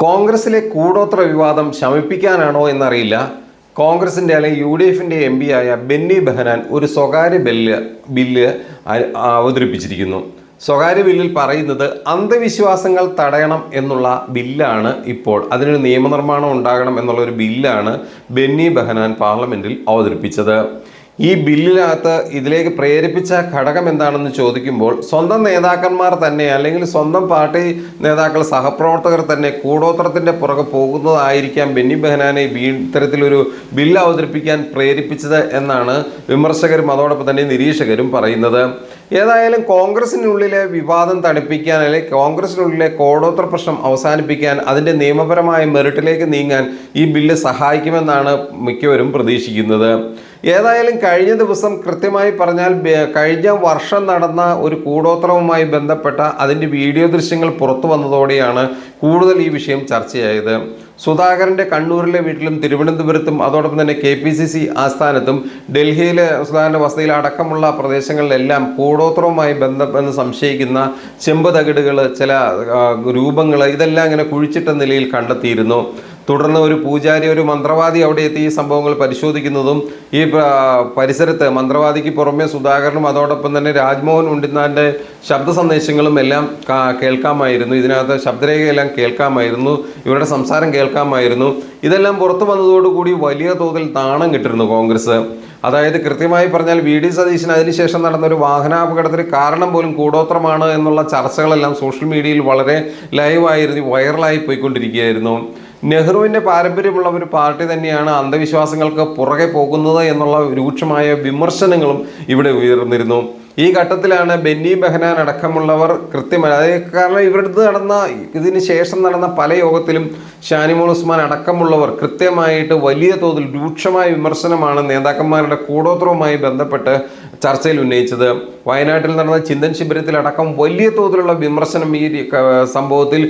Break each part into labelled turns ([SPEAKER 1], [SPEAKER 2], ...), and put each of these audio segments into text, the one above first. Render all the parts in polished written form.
[SPEAKER 1] കോൺഗ്രസിലെ കൂടോത്ര വിവാദം ശമിപ്പിക്കാനാണോ എന്നറിയില്ല. കോൺഗ്രസിൻ്റെ അല്ലെങ്കിൽ UDFിൻ്റെ MP ആയ ബെന്നി ബെഹനാൻ ഒരു സ്വകാര്യ ബില്ല് അവതരിപ്പിച്ചിരിക്കുന്നു. സ്വകാര്യ ബില്ലിൽ പറയുന്നത് അന്ധവിശ്വാസങ്ങൾ തടയണം എന്നുള്ള ബില്ലാണ്. ഇപ്പോൾ അതിനൊരു നിയമനിർമ്മാണം ഉണ്ടാകണം എന്നുള്ള ഒരു ബില്ലാണ് ബെന്നി ബെഹനാൻ പാർലമെന്റിൽ അവതരിപ്പിച്ചത്. ഈ ബില്ലിനകത്ത് ഇതിലേക്ക് പ്രേരിപ്പിച്ച ഘടകം എന്താണെന്ന് ചോദിക്കുമ്പോൾ സ്വന്തം നേതാക്കന്മാർ തന്നെ അല്ലെങ്കിൽ സ്വന്തം പാർട്ടി നേതാക്കൾ സഹപ്രവർത്തകർ തന്നെ കൂടോത്രത്തിൻ്റെ പുറകെ പോകുന്നതായിരിക്കാം ബെന്നി ബെഹനാനെ ഇത്തരത്തിലൊരു ബില്ല് അവതരിപ്പിക്കാൻ പ്രേരിപ്പിച്ചത് എന്നാണ് വിമർശകരും അതോടൊപ്പം തന്നെ നിരീക്ഷകരും പറയുന്നത്. ഏതായാലും കോൺഗ്രസിനുള്ളിലെ വിവാദം തണുപ്പിക്കാൻ അല്ലെങ്കിൽ കോൺഗ്രസിനുള്ളിലെ കൂടോത്ര പ്രശ്നം അവസാനിപ്പിക്കാൻ അതിൻ്റെ നിയമപരമായ മെറിറ്റിലേക്ക് നീങ്ങാൻ ഈ ബില്ല് സഹായിക്കുമെന്നാണ് മിക്കവരും പ്രതീക്ഷിക്കുന്നത്. ഏതായാലും കഴിഞ്ഞ ദിവസം കൃത്യമായി പറഞ്ഞാൽ കഴിഞ്ഞ വർഷം നടന്ന ഒരു കൂടോത്രവുമായി ബന്ധപ്പെട്ട അതിൻ്റെ വീഡിയോ ദൃശ്യങ്ങൾ പുറത്തു വന്നതോടെയാണ് കൂടുതൽ ഈ വിഷയം ചർച്ചയായത്. സുധാകരൻ്റെ കണ്ണൂരിലെ വീട്ടിലും തിരുവനന്തപുരത്തും അതോടൊപ്പം തന്നെ KPCC ആസ്ഥാനത്തും ഡൽഹിയിലെ സുധാകരൻ്റെ വസതിയിൽ അടക്കമുള്ള പ്രദേശങ്ങളിലെല്ലാം കൂടോത്രവുമായി ബന്ധപ്പെട്ട് സംശയിക്കുന്ന ചെമ്പ് തകിടുകൾ, ചില രൂപങ്ങൾ ഇതെല്ലാം ഇങ്ങനെ കുഴിച്ചിട്ട നിലയിൽ കണ്ടെത്തിയിരുന്നു. തുടർന്ന് ഒരു പൂജാരി, ഒരു മന്ത്രവാദി അവിടെ എത്തി ഈ സംഭവങ്ങൾ പരിശോധിക്കുന്നതും ഈ പരിസരത്ത് മന്ത്രവാദിക്ക് പുറമെ സുധാകരനും അതോടൊപ്പം തന്നെ രാജ്മോഹൻ ഉണ്ണിത്താൻ്റെ ശബ്ദ സന്ദേശങ്ങളും എല്ലാം കേൾക്കാമായിരുന്നു. ഇതിനകത്ത് ശബ്ദരേഖയെല്ലാം കേൾക്കാമായിരുന്നു, ഇവരുടെ സംസാരം കേൾക്കാമായിരുന്നു. ഇതെല്ലാം പുറത്തു വന്നതോടുകൂടി വലിയ തോതിൽ നാണം കിട്ടിരുന്നു കോൺഗ്രസ്. അതായത് കൃത്യമായി പറഞ്ഞാൽ VD സതീശൻ അതിനുശേഷം നടന്ന ഒരു വാഹനാപകടത്തിന് കാരണം പോലും കൂടോത്രമാണ് എന്നുള്ള ചർച്ചകളെല്ലാം സോഷ്യൽ മീഡിയയിൽ വളരെ ലൈവായിരുന്നു, വൈറലായി പോയിക്കൊണ്ടിരിക്കുകയായിരുന്നു. നെഹ്റുവിൻ്റെ പാരമ്പര്യമുള്ള ഒരു പാർട്ടി തന്നെയാണ് അന്ധവിശ്വാസങ്ങൾക്ക് പുറകെ പോകുന്നത് എന്നുള്ള രൂക്ഷമായ വിമർശനങ്ങളും ഇവിടെ ഉയർന്നിരുന്നു. ഈ ഘട്ടത്തിലാണ് ബെന്നി ബെഹനാൻ അടക്കമുള്ളവർ കൃത്യമായി, അതായത് കാരണം ഇതിന് ശേഷം നടന്ന പല യോഗത്തിലും ഷാനിമോൾ ഉസ്മാൻ അടക്കമുള്ളവർ കൃത്യമായിട്ട് വലിയ തോതിൽ രൂക്ഷമായ വിമർശനമാണ് നേതാക്കന്മാരുടെ കൂടോത്രവുമായി ബന്ധപ്പെട്ട് ചർച്ചയിൽ ഉന്നയിച്ചത്. വയനാട്ടിൽ നടന്ന ചിന്തൻ ശിബിരത്തിലടക്കം വലിയ തോതിലുള്ള വിമർശനം ഈ സംഭവത്തിൽ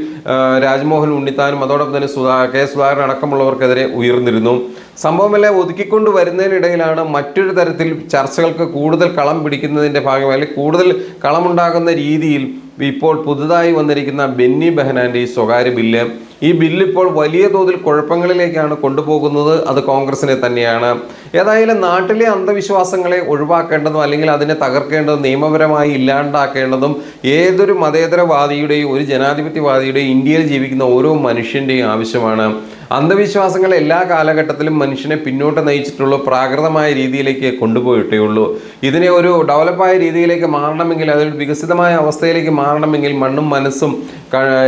[SPEAKER 1] രാജ്മോഹൻ ഉണ്ണിത്താനും അതോടൊപ്പം തന്നെ K സുധാകരൻ അടക്കമുള്ളവർക്കെതിരെ ഉയർന്നിരുന്നു. സംഭവമെല്ലാം ഒതുക്കിക്കൊണ്ട് വരുന്നതിനിടയിലാണ് മറ്റൊരു തരത്തിൽ ചർച്ചകൾക്ക് കൂടുതൽ കളം പിടിക്കുന്നതിൻ്റെ ഭാഗമായി അല്ലെങ്കിൽ കൂടുതൽ കളമുണ്ടാകുന്ന രീതിയിൽ ഇപ്പോൾ പുതുതായി വന്നിരിക്കുന്ന ബെന്നി ബെഹനാൻ്റെ ഈ സ്വകാര്യ ബില്ല്. ഈ ബില്ല് ഇപ്പോൾ വലിയ തോതിൽ കുഴപ്പങ്ങളിലേക്കാണ് കൊണ്ടുപോകുന്നത്. അത് കോൺഗ്രസിനെ തന്നെയാണ്. ഏതായാലും നാട്ടിലെ അന്ധവിശ്വാസങ്ങളെ ഒഴിവാക്കേണ്ടതും അല്ലെങ്കിൽ അതിനെ തകർക്കേണ്ടതും നിയമപരമായി ഇല്ലാണ്ടാക്കേണ്ടതും ഏതൊരു മതേതരവാദിയുടെയും ഒരു ജനാധിപത്യവാദിയുടെയും ഇന്ത്യയിൽ ജീവിക്കുന്ന ഓരോ മനുഷ്യൻ്റെയും ആവശ്യമാണ്. അന്ധവിശ്വാസങ്ങൾ എല്ലാ കാലഘട്ടത്തിലും മനുഷ്യനെ പിന്നോട്ട് നയിച്ചിട്ടുള്ള പ്രാകൃതമായ രീതിയിലേക്ക് കൊണ്ടുപോയിട്ടേ ഉള്ളൂ. ഇതിനെ ഒരു ഡെവലപ്പായ രീതിയിലേക്ക് മാറണമെങ്കിൽ, അതൊരു വികസിതമായ അവസ്ഥയിലേക്ക് മാറണമെങ്കിൽ മണ്ണും മനസ്സും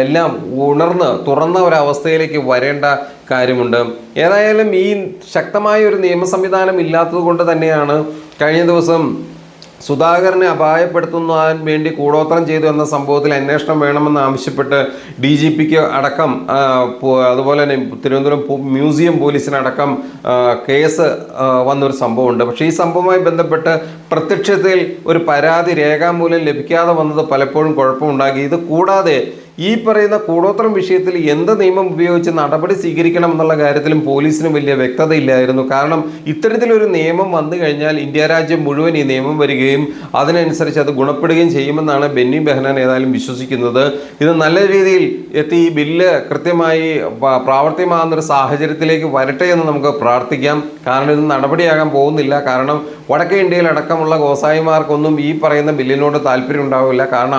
[SPEAKER 1] എല്ലാം തുറന്ന ഒരവസ്ഥയിലേക്ക് വരേണ്ട കാര്യമുണ്ട്. ഏതായാലും ഈ ശക്തമായ ഒരു നിയമ സംവിധാനം ഇല്ലാത്തത് കൊണ്ട് തന്നെയാണ് കഴിഞ്ഞ ദിവസം സുധാകരനെ അപായപ്പെടുത്തുന്നതിന് വേണ്ടി കൂടോത്രം ചെയ്തു എന്ന സംഭവത്തിൽ അന്വേഷണം വേണമെന്ന് ആവശ്യപ്പെട്ട് DGPക്ക് അടക്കം അതുപോലെ തന്നെ തിരുവനന്തപുരം മ്യൂസിയം പോലീസിനടക്കം കേസ് വന്നൊരു സംഭവമുണ്ട്. പക്ഷേ ഈ സംഭവവുമായി ബന്ധപ്പെട്ട് പ്രത്യക്ഷത്തിൽ ഒരു പരാതി രേഖാമൂലം ലഭിക്കാതെ വന്നത് പലപ്പോഴും കുഴപ്പമുണ്ടാക്കി. ഇത് കൂടാതെ ഈ പറയുന്ന കൂടോത്രം വിഷയത്തിൽ എന്ത് നിയമം ഉപയോഗിച്ച് നടപടി സ്വീകരിക്കണം എന്നുള്ള കാര്യത്തിലും പോലീസിന് വലിയ വ്യക്തതയില്ലായിരുന്നു. കാരണം ഇത്തരത്തിലൊരു നിയമം വന്നു കഴിഞ്ഞാൽ ഇന്ത്യ രാജ്യം മുഴുവൻ ഈ നിയമം വരികയും അതിനനുസരിച്ച് അത് ഗുണപ്പെടുകയും ചെയ്യുമെന്നാണ് ബെന്നി ബെഹനാൻ ഏതായാലും വിശ്വസിക്കുന്നത്. ഇത് നല്ല രീതിയിൽ എത്തി ഈ ബില്ല് കൃത്യമായി പ്രാവർത്തികമാകുന്നൊരു സാഹചര്യത്തിലേക്ക് വരട്ടെ എന്ന് നമുക്ക് പ്രാർത്ഥിക്കാം. കാരണം ഇത് നടപടിയാകാൻ പോകുന്നില്ല. കാരണം വടക്കേ ഇന്ത്യയിലടക്കമുള്ള ഗോസായിമാർക്കൊന്നും ഈ പറയുന്ന ബില്ലിനോട് താല്പര്യം ഉണ്ടാവില്ല. കാരണം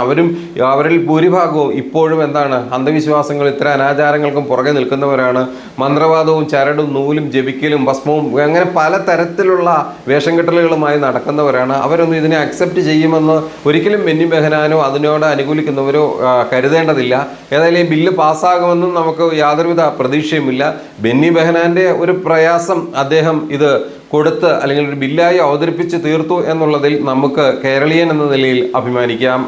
[SPEAKER 1] അവരിൽ ഭൂരിഭാഗവും ഇപ്പോഴും എന്താണ്, അന്ധവിശ്വാസങ്ങൾ, ഇത്തരം അനാചാരങ്ങൾക്കും പുറകെ നിൽക്കുന്നവരാണ്. മന്ത്രവാദവും ചരടും നൂലും ജപിക്കലും ഭസ്മവും അങ്ങനെ പല തരത്തിലുള്ള വേഷം കെട്ടലുകളുമായി നടക്കുന്നവരാണ്. അവരൊന്നും ഇതിനെ അക്സെപ്റ്റ് ചെയ്യുമെന്ന് ഒരിക്കലും ബെന്നി ബെഹനാനോ അതിനോട് അനുകൂലിക്കുന്നവരോ കരുതേണ്ടതില്ല. ഏതായാലും ഈ ബില്ല് പാസ്സാകുമെന്നും നമുക്ക് യാതൊരുവിധ പ്രതീക്ഷയുമില്ല. ബെന്നി ബെഹനാൻ്റെ ഒരു പ്രയാസം അദ്ദേഹം ഇത് കൊടുത്ത് അല്ലെങ്കിൽ ഒരു ബില്ലായി അവതരിപ്പിച്ച് തീർത്തു എന്നുള്ളതിൽ നമുക്ക് കേരളീയൻ എന്ന നിലയിൽ അഭിമാനിക്കാം.